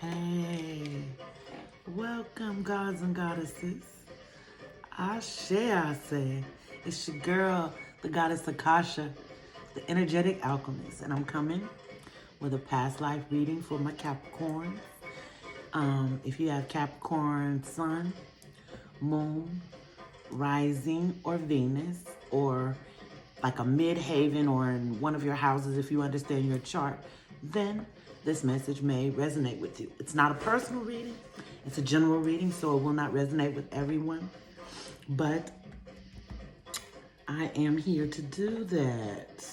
Hey, welcome, gods and goddesses. I say. It's your girl, the Goddess Akasha, the energetic alchemist, and I'm coming with a past life reading for my Capricorn. If you have Capricorn Sun, Moon, Rising, or Venus, or like a midhaven or in one of your houses, if you understand your chart, then this message may resonate with you. It's not a personal reading, it's a general reading, so it will not resonate with everyone. But I am here to do that.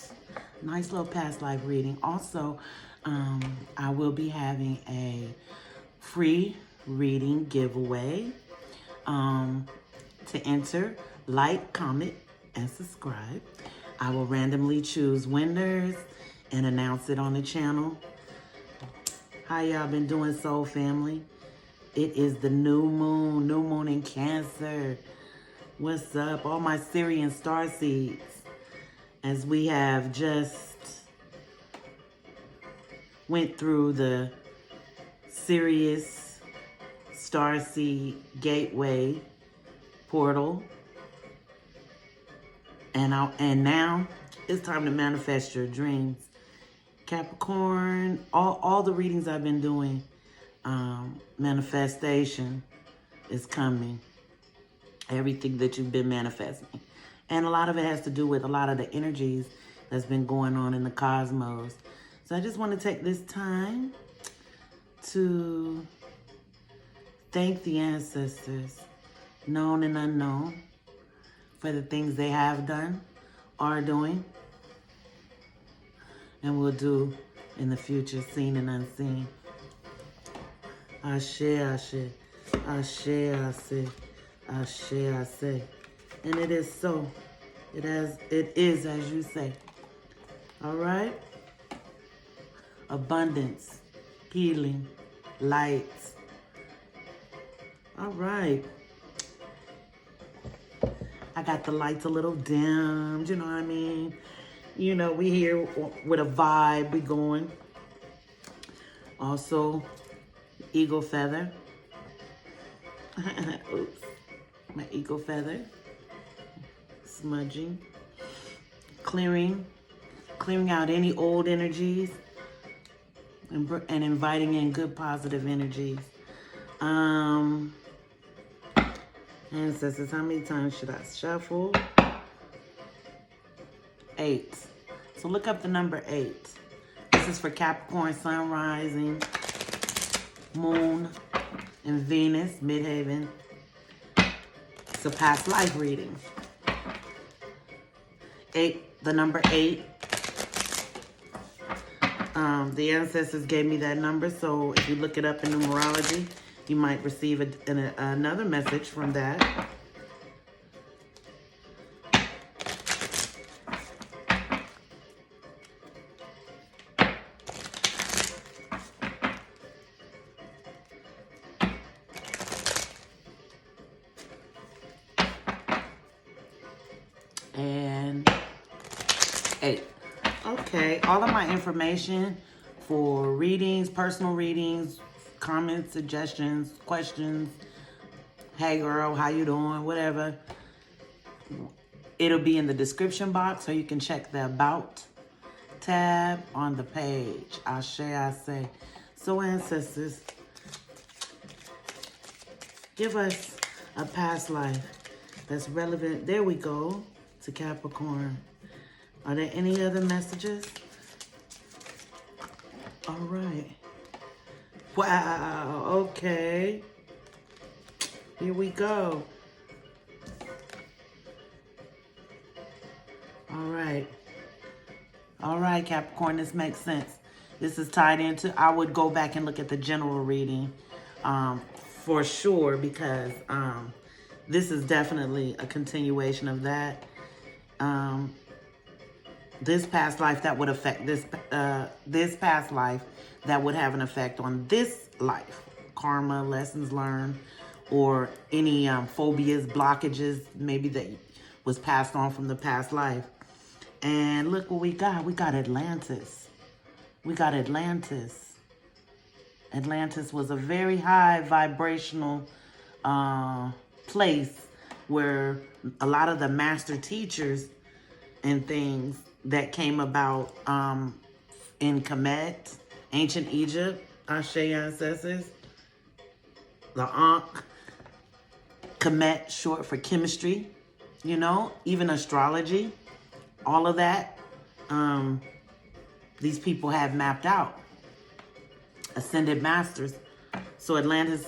Nice little past life reading. Also, I will be having a free reading giveaway. To enter, like, comment, and subscribe. I will randomly choose winners and announce it on the channel. How y'all been doing, soul family? It is the new moon in Cancer. What's up, all my Syrian star seeds? As we have just went through the Sirius starseed gateway portal, and now it's time to manifest your dreams. Capricorn, all the readings I've been doing, manifestation is coming. Everything that you've been manifesting. And a lot of it has to do with a lot of the energies that's been going on in the cosmos. So I just want to take this time to thank the ancestors, known and unknown, for the things they have done, are doing, and will do in the future, seen and unseen. Ashe, ashe, ashe, ashe, ashe, ashe. And it is so. It is as you say. All right? Abundance, healing, light. All right. I got the lights a little dimmed, you know what I mean? You know, we here with a vibe, we going. Also, eagle feather. Oops, my eagle feather. Smudging. Clearing out any old energies and inviting in good positive energies. Ancestors, how many times should I shuffle? 8. So look up the number 8. This is for Capricorn, Sun, Rising, Moon, and Venus, Midhaven. It's a past life reading. 8, the number 8. The ancestors gave me that number, so if you look it up in numerology, you might receive another message from that. And 8. Okay, all of my information for readings, personal readings, comments, suggestions, questions, hey girl, how you doing, whatever, it'll be in the description box, so you can check the About tab on the page. Ashe, I say. So ancestors, give us a past life that's relevant. There we go, to Capricorn. Are there any other messages? All right. Wow, okay. Here we go. All right. All right, Capricorn, this makes sense. This is tied into, I would go back and look at the general reading for sure, because this is definitely a continuation of that. This past life that would affect this past life that would have an effect on this life. Karma, lessons learned, or any phobias, blockages, maybe that was passed on from the past life. And look what we got. We got Atlantis. We got Atlantis. Atlantis was a very high vibrational place where a lot of the master teachers and things that came about in Kemet, ancient Egypt, Ashe ancestors, the Ankh, Kemet, short for chemistry, you know, even astrology, all of that, these people have mapped out. Ascended masters. So Atlantis,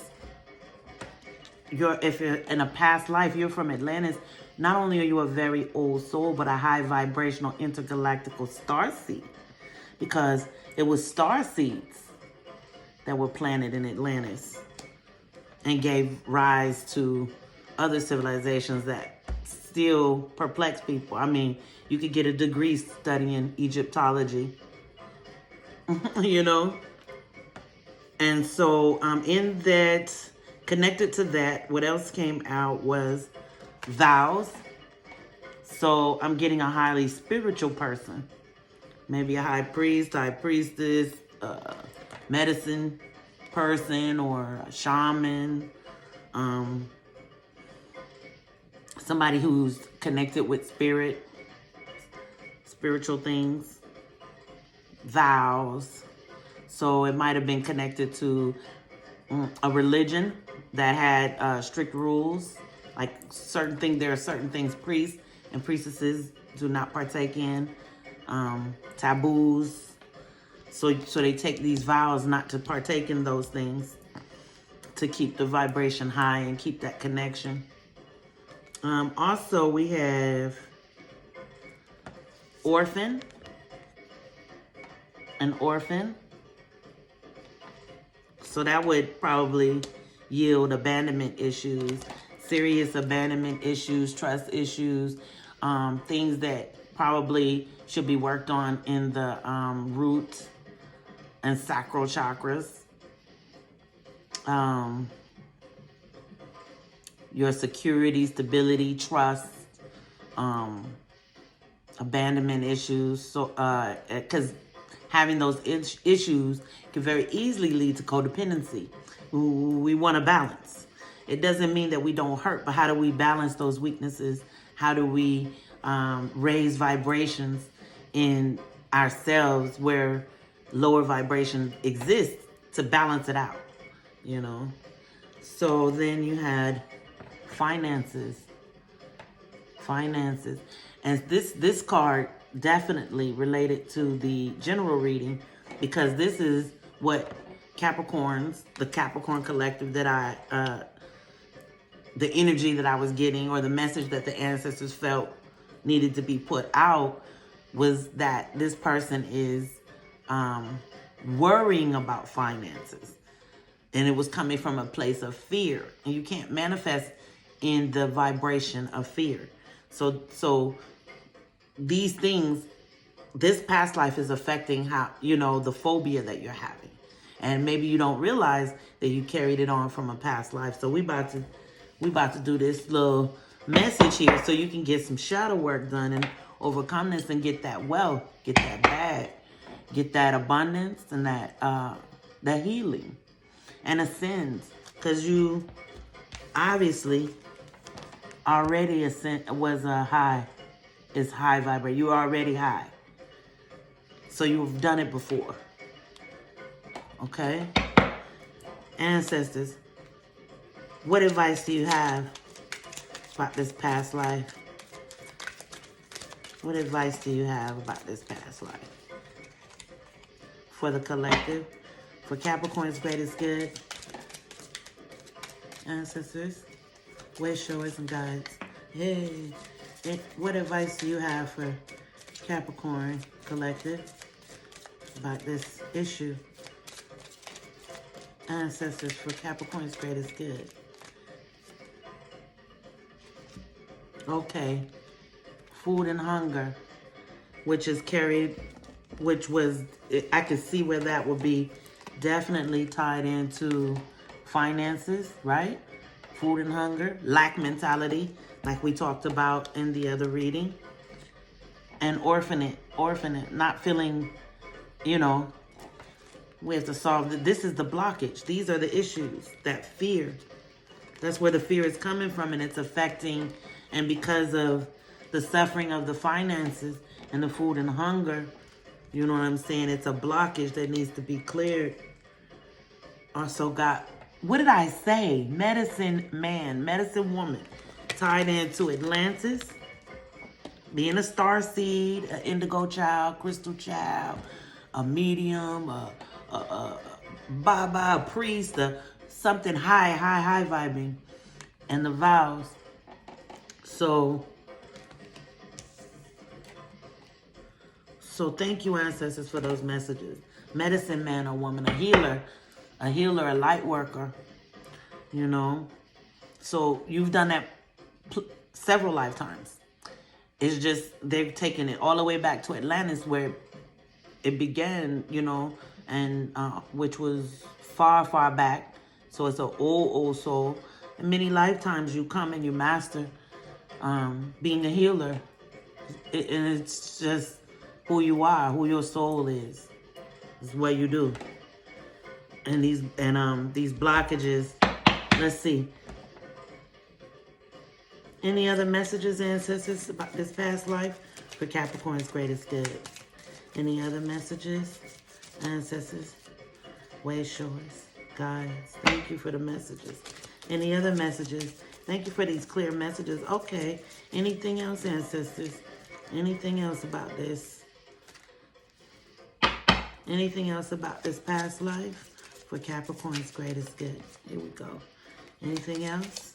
if you're in a past life, you're from Atlantis, not only are you a very old soul, but a high vibrational intergalactical star seed. Because it was star seeds that were planted in Atlantis and gave rise to other civilizations that still perplex people. I mean, you could get a degree studying Egyptology, you know? And so in that, connected to that, what else came out was vows. So I'm getting a highly spiritual person. Maybe a high priest, high priestess, medicine person, or a shaman. Somebody who's connected with spirit, spiritual things, vows. So it might have been connected to a religion that had strict rules, like certain things. There are certain things priests and priestesses do not partake in, taboos. So they take these vows not to partake in those things to keep the vibration high and keep that connection. Also, we have orphan, an orphan. So that would probably yield abandonment issues, serious abandonment issues, trust issues, things that probably should be worked on in the root and sacral chakras. Your security, stability, trust, abandonment issues. So, because having those issues can very easily lead to codependency. We want to balance. It doesn't mean that we don't hurt, but how do we balance those weaknesses? How do we raise vibrations in ourselves where lower vibration exists to balance it out, you know? So then you had finances. And this card definitely related to the general reading, because this is what Capricorns, the Capricorn collective that the energy that I was getting, or the message that the ancestors felt needed to be put out, was that this person is worrying about finances. And it was coming from a place of fear. And you can't manifest in the vibration of fear. So these things, this past life is affecting how, you know, the phobia that you're having. And maybe you don't realize that you carried it on from a past life. So we about to do this little message here so you can get some shadow work done and overcome this and get that wealth, get that bag, get that abundance and that healing and ascends. Because you obviously already is high vibrate. You're already high. So you've done it before. Okay? Ancestors, what advice do you have about this past life? What advice do you have about this past life? For the collective, for Capricorn's greatest good. Ancestors, way showers and guides. Hey, what advice do you have for Capricorn collective about this issue? Ancestors, for Capricorn's greatest good. Okay. Food and hunger, which is carried, which was, I could see where that would be definitely tied into finances, right? Food and hunger, lack mentality, like we talked about in the other reading. And orphanage, not feeling, you know, We have to solve it. This is the blockage. These are the issues. That fear. That's where the fear is coming from, and it's affecting. And because of the suffering of the finances and the food and hunger, you know what I'm saying? It's a blockage that needs to be cleared. Also got, what did I say? Medicine man, medicine woman, tied into Atlantis, being a star seed, an indigo child, crystal child, a medium, a Baba, a priest, something high vibing, and the vows. So thank you, ancestors, for those messages. Medicine man or woman, a healer, a light worker, you know. So you've done that several lifetimes. It's just they've taken it all the way back to Atlantis, where it began, you know, and which was far back. So it's an old soul. And many lifetimes you come and you master being a healer. And it's just who you are, who your soul is. It's what you do. And these blockages, let's see. Any other messages, ancestors, about this past life for Capricorn's greatest good? Any other messages, ancestors, way shores, guides? Thank you for the messages. Any other messages? Thank you for these clear messages. Okay. Anything else, ancestors? Anything else about this? Anything else about this past life for Capricorn's greatest good? Here we go. Anything else?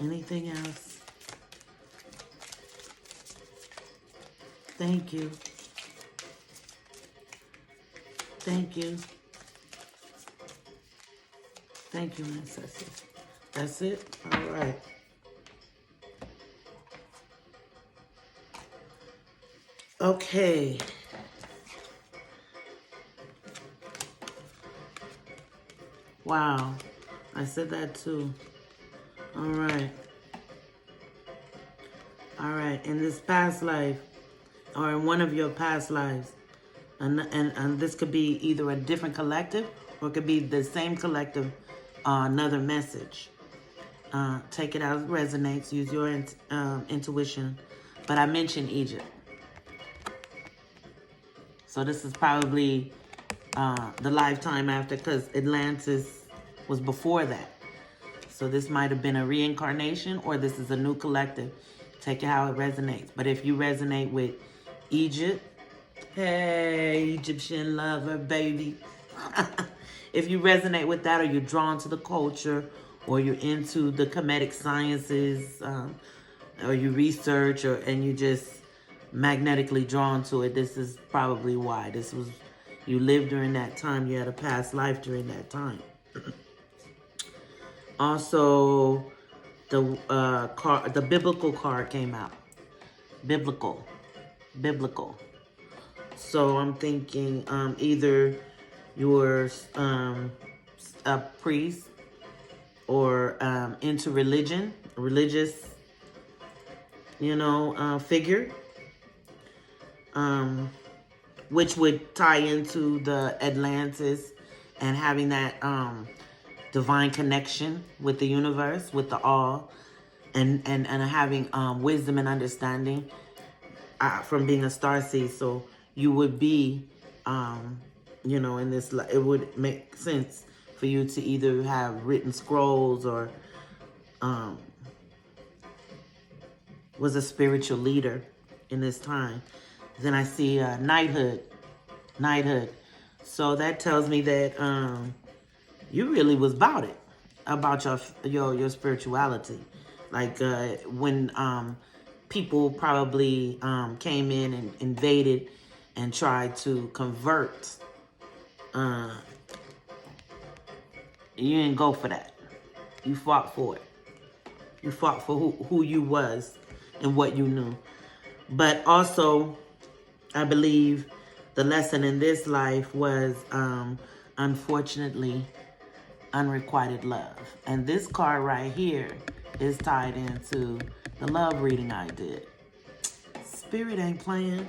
Anything else? Thank you. Thank you. Thank you, ancestors. That's it? All right. Okay. Wow. I said that too. All right. All right. In this past life, or in one of your past lives, and this could be either a different collective or it could be the same collective, another message. Take it as it resonates. Use your intuition. But I mentioned Egypt. So this is probably the lifetime after, because Atlantis was before that. So this might have been a reincarnation, or this is a new collective. Take it how it resonates. But if you resonate with Egypt, hey, Egyptian lover, baby. If you resonate with that, or you're drawn to the culture, or you're into the Kemetic sciences, or you research, and you just magnetically drawn to it, this is probably why. This was, you lived during that time. You had a past life during that time. Also, the biblical card came out. Biblical. So I'm thinking either you're a priest or into religion, religious, figure, which would tie into the Atlantis and having that divine connection with the universe, with the all, and having wisdom and understanding from being a starseed. So you would be, in this, it would make sense for you to either have written scrolls or was a spiritual leader in this time. Then I see knighthood. So that tells me that you really was about it, about your spirituality. Like when people probably came in and invaded and tried to convert, you didn't go for that. You fought for it. You fought for who you was and what you knew. But also, I believe the lesson in this life was, unfortunately, unrequited love. And this card right here is tied into the love reading I did. Spirit ain't playing.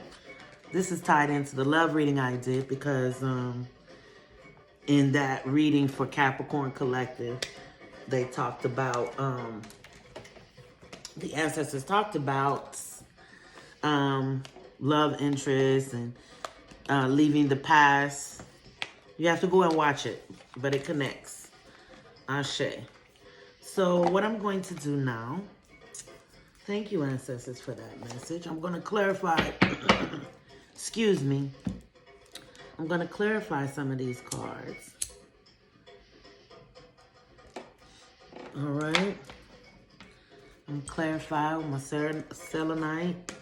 This is tied into the love reading I did because in that reading for Capricorn Collective, they talked about, the ancestors talked about love interest and leaving the past. You have to go and watch it, but it connects. Ashe. So what I'm going to do now, thank you, ancestors, for that message. I'm going to clarify, excuse me. I'm going to clarify some of these cards. All right. I'm going to clarify with my selenite.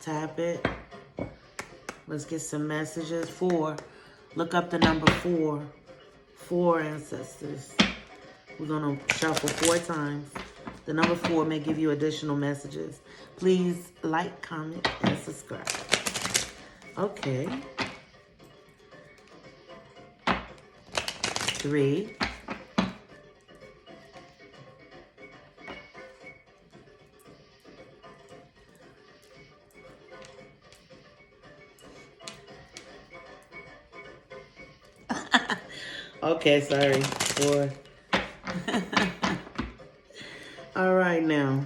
Tap it. Let's get some messages. 4. Look up the number 4. 4, ancestors. We're going to shuffle 4 times. The number 4 may give you additional messages. Please like, comment, and subscribe. Okay. 3. Okay, sorry. 4. All right, now.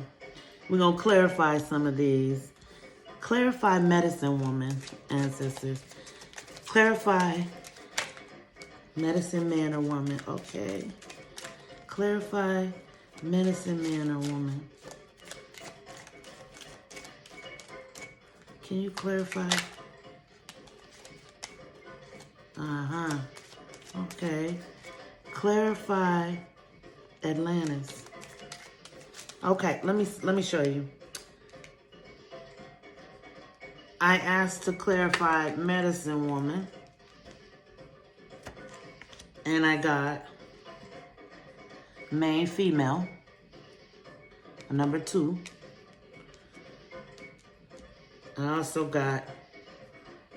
We're going to clarify some of these. Clarify medicine woman, ancestors. Clarify medicine man or woman. Okay. Clarify medicine man or woman. Can you clarify? Uh-huh. Okay. Clarify Atlantis. Okay, let me show you. I asked to clarify medicine woman. And I got main female. Number 2. I also got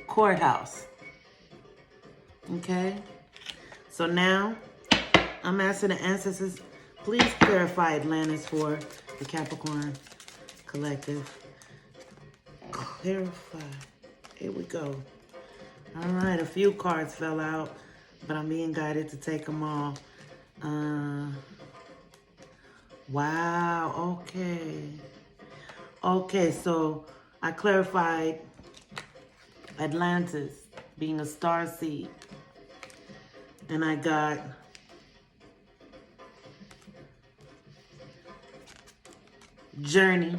courthouse. Okay. So now I'm asking the ancestors, please clarify Atlantis for the Capricorn Collective. Clarify. Here we go. All right, a few cards fell out, but I'm being guided to take them all. Wow, okay. Okay, so I clarified Atlantis being a star seed. And I got journey.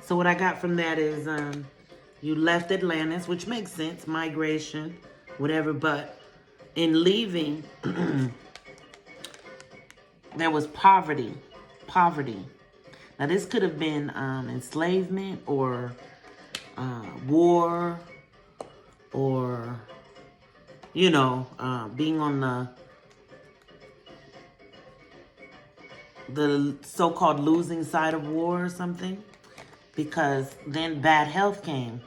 So what I got from that is you left Atlantis, which makes sense, migration, whatever, but in leaving, there was poverty. Now this could have been enslavement or war or, you know, being on the so-called losing side of war or something, because then bad health came.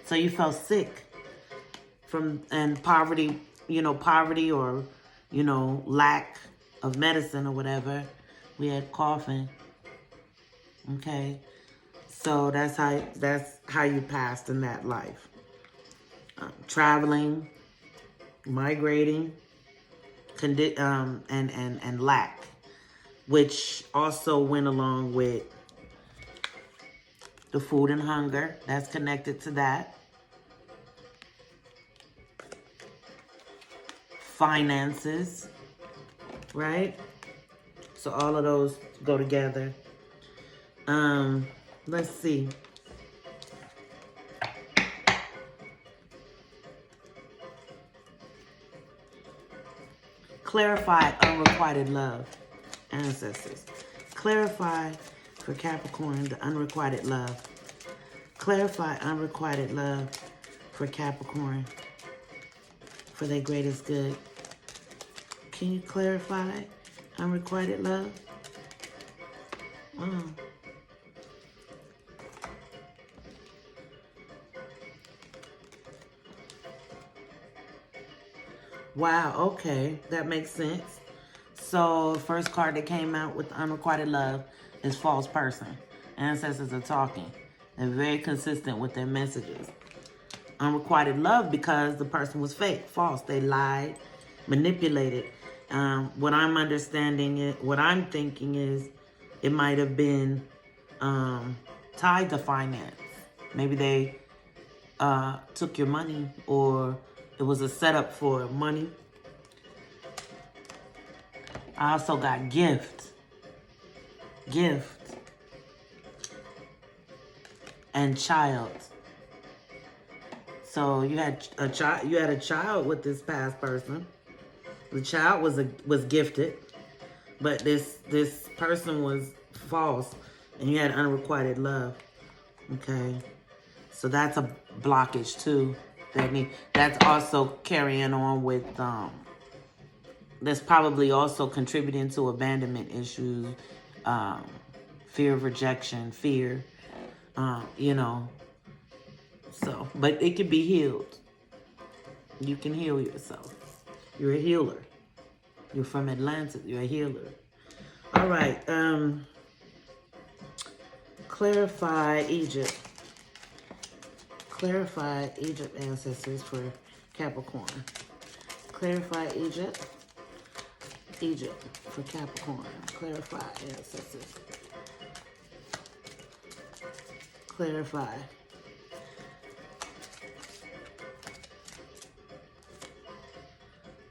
So you felt sick and poverty, you know, poverty or, you know, lack of medicine or whatever. We had coughing. Okay. So that's how you passed in that life. Traveling, migrating, and lack, which also went along with the food and hunger. That's connected to that. Finances, right? So all of those go together. Let's see. Clarify unrequited love, ancestors. Clarify for Capricorn the unrequited love. Clarify unrequited love for Capricorn for their greatest good. Can you clarify unrequited love? Wow, okay, that makes sense. So the first card that came out with unrequited love is false person. Ancestors are talking. They're very consistent with their messages. unrequited love because the person was fake, false. They lied, manipulated. What I'm understanding, what I'm thinking is it might have been tied to finance. Maybe they took your money, or it was a setup for money. I also got gift, and child. So you had a child. You had a child with this past person. The child was gifted, but this person was false, and you had unrequited love. Okay, so that's a blockage too. That's also carrying on with that's probably also contributing to abandonment issues, fear of rejection, fear, you know. So, but it can be healed. You can heal yourself. You're a healer. You're from Atlantis. You're a healer. All right. Clarify Egypt. Clarify Egypt ancestors for Capricorn. Clarify Egypt. Egypt for Capricorn. Clarify ancestors. Clarify.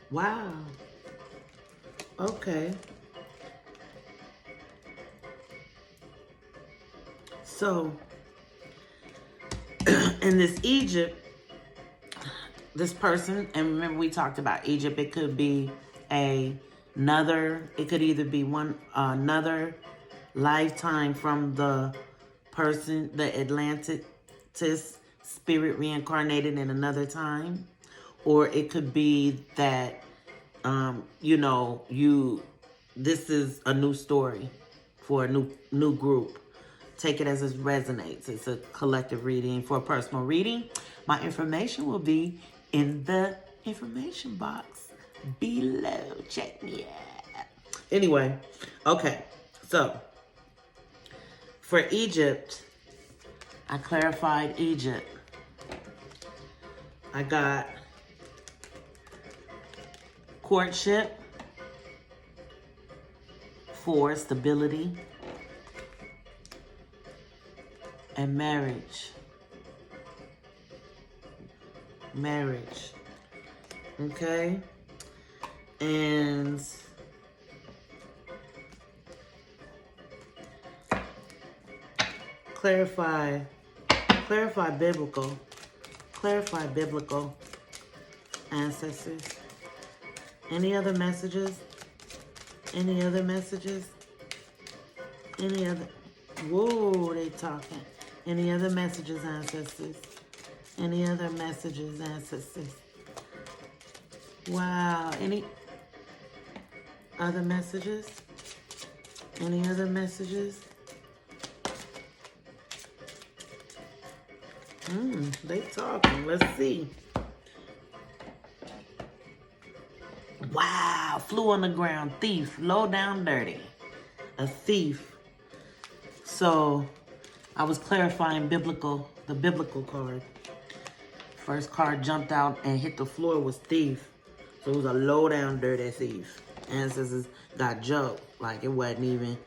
Wow. Okay. So, in this Egypt, this person, and remember we talked about Egypt, it could be it could either be another lifetime from the person, the Atlantis spirit reincarnated in another time, or it could be that, this is a new story for a new group. Take it as it resonates. It's a collective reading. For a personal reading, my information will be in the information box below. Check me out. Anyway, okay. So, for Egypt, I clarified Egypt. I got courtship, 4, stability, and marriage. Okay? And clarify biblical ancestors. Any other messages? Whoa, they talking. Any other messages, ancestors? Any other messages, ancestors? Wow. Any other messages? Any other messages? They talking. Let's see. Wow. Flew on the ground. Thief. Low down dirty. A thief. So, I was clarifying the biblical card. First card jumped out and hit the floor was thief. So it was a low down dirty thief. Ancestors got joked. Like it wasn't even.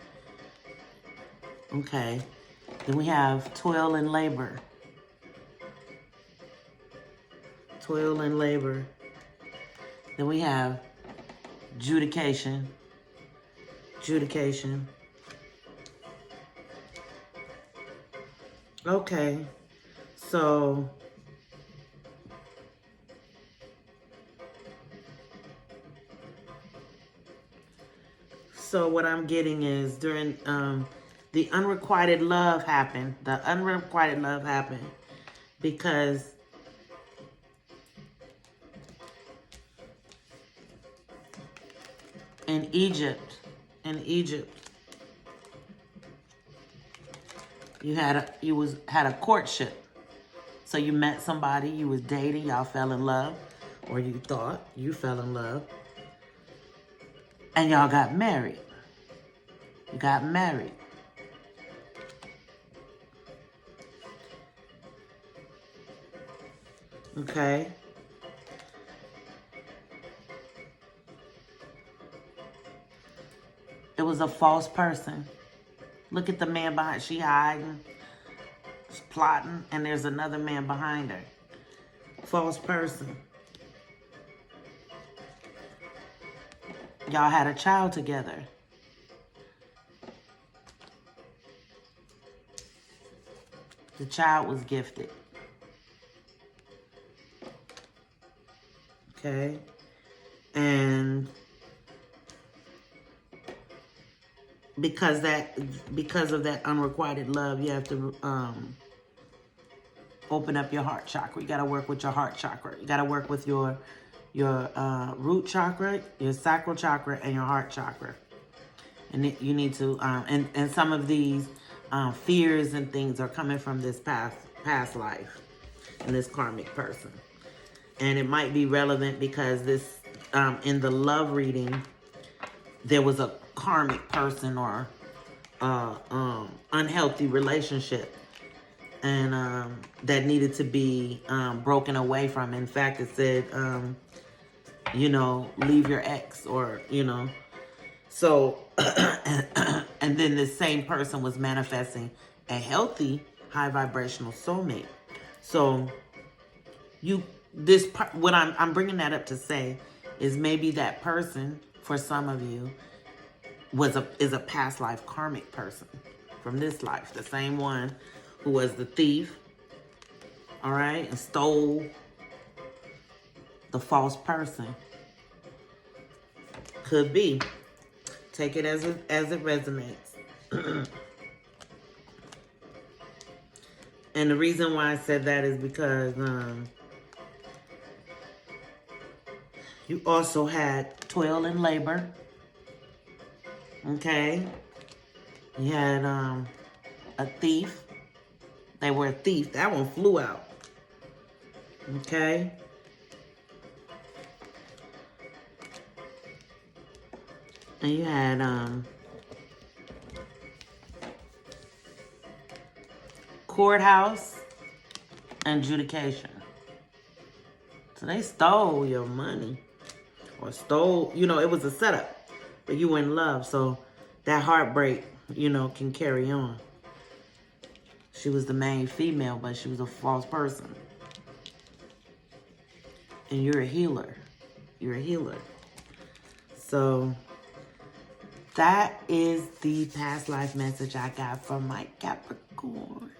Okay. Then we have toil and labor. Then we have judication. Okay, so what I'm getting is during the unrequited love happened. The unrequited love happened because in Egypt, you had a courtship. So you met somebody, you was dating, y'all fell in love, or you thought you fell in love, and y'all got married. You got married. Okay. It was a false person. Look at the man behind. She hiding. She's plotting. And there's another man behind her. False person. Y'all had a child together. The child was gifted. Okay. And because of that unrequited love, you have to open up your heart chakra. You got to work with your heart chakra. You got to work with your root chakra, your sacral chakra, and your heart chakra. And you need to and some of these fears and things are coming from this past life and this karmic person. And it might be relevant because this in the love reading, there was a karmic person or unhealthy relationship, and that needed to be broken away from. In fact, it said, leave your ex, or so. And then this same person was manifesting a healthy, high vibrational soulmate. So what I'm bringing that up to say is maybe that person, for some of you, is a past life karmic person from this life. The same one who was the thief, all right, and stole the false person. Could be. Take it as it resonates. And the reason why I said that is because you also had toil and labor. Okay. You had a thief. They were a thief. That one flew out. Okay. And you had courthouse and adjudication. So they stole your money. Or stole, it was a setup. But you were in love. So that heartbreak, can carry on. She was the main female, but she was a false person. And you're a healer. You're a healer. So that is the past life message I got from my Capricorn.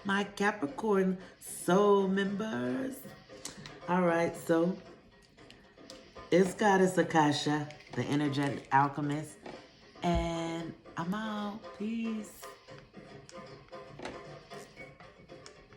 My Capricorn soul members. All right, so it's Goddess Akasha, the energetic alchemist. And I'm out. Peace.